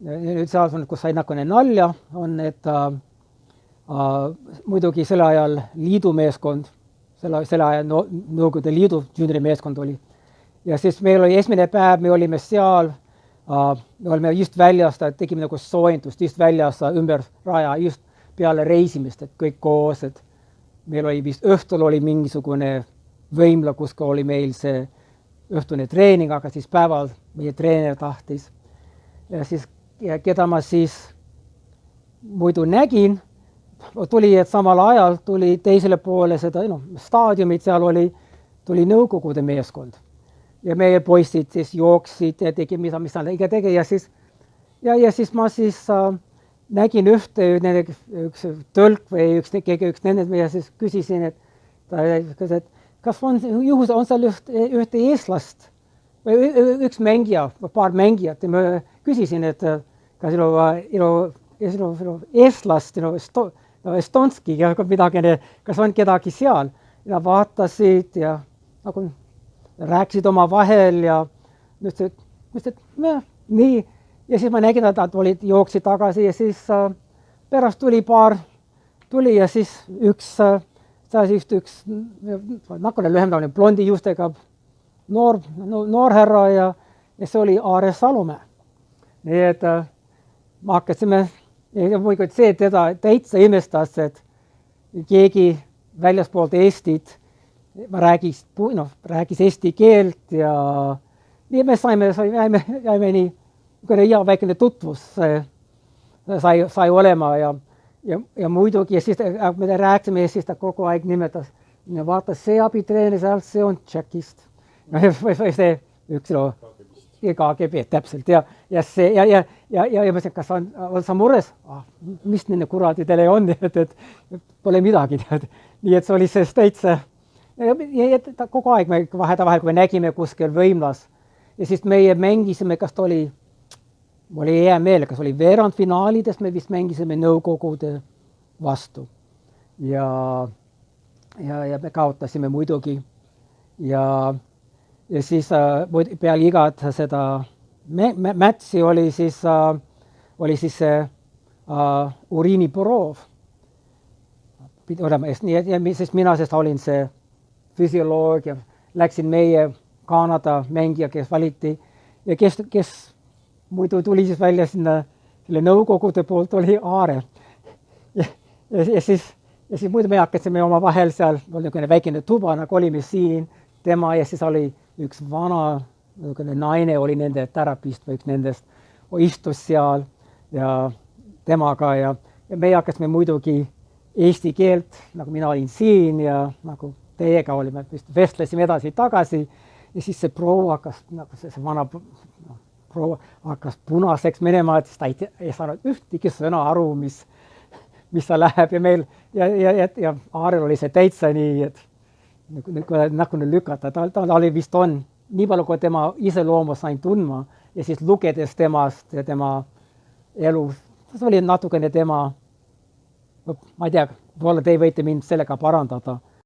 nüüd seal on, kus sai natukene nalja, on, et muidugi selle ajal liidumeeskond, selle ajal Nõukogude Liidu juuniorimeeskond oli. Ja siis meil oli esimene päev, me olime seal, me olime just väljas, tegime nagu soojendust, just väljas ümber raja, just peale reisimist, et kõik koos, et meil oli vist õhtul oli mingisugune võimla, kus ka oli meil see õhtune treening, aga siis päeval meie treener tahtis. Ja siis, keda ma siis muidu nägin, tuli, et samal ajal tuli teisele poole seda staadiumit, seal tuli Nõukogude meeskond. Ja meie poisid siis jooksid ja tegi, mis nad ikka tegi. Ja siis ma siis nägin üks tõlk või üks nendest, ja siis küsisin, et kas on seal ühte eestlast või üks mängija, paar mängijat. Ja ma küsisin, et kas eestlast, estonski, midagi, kas on kedagi seal. Ja vaatasid ja nagu rääkisid oma vahel ja mõtlesid, nii. Ja siis ma nägin, et nad jooksid tagasi ja siis pärast tuli ja siis üks nakkune lühem, blondi juustega noor härra ja see oli Aare Salumäe. Nii et me hakkasime, see teda täitsa imestas, et keegi väljaspoolt Eestit rääkis eesti keelt ja nii me jäime nii hea väikene tutvus sai olema ja muidugi, ja siis me rääkisime ja siis ta kogu aeg nimetas, vaata see abitreener seal, see on Tšekist. Või see üks KGB, täpselt, ja mõtlesin, kas sa mures? Mis nende kuradi teile on, et pole midagi. Nii et see oli see täitsa, ja kogu aeg me vahel, kui me nägime kuskil võimlas, ja siis meie mängisime, kas ta oli hea meel, kas oli veerandfinaalides, me vist mängisime Nõukogude vastu. Ja me kaotasime muidugi. Ja siis peale igat seda mätsi oli siis see uriiniproov. Ja siis mina olin see füsioloog ja läksin meie Kanada mängija, kes valiti ja kes muidu tuli siis välja selle Nõukogude poolt oli Aare. Ja siis muidu me hakkasime oma vahel seal, oli väikene tuba, nagu olime siin, tema ja siis oli üks vana naine oli nende terapist või üks nendest istus seal ja temaga ja me hakkasime muidugi eesti keelt, nagu mina olin siin ja nagu teiega olime, vestlesime edasi-tagasi ja siis see proua hakkas, nagu see vana proua hakkas punaseks minema, et ta ei saanud ühtegi sõna aru, mis ta läheb ja meil ja Aarel oli see täitsa nii, et nagu lükata, ta oli vist on, nii palju kui tema iseloomu sain tundma ja siis lugedes temast ja tema elu, see oli natukene tema, ma ei tea, võib-olla te võite mind sellega parandada,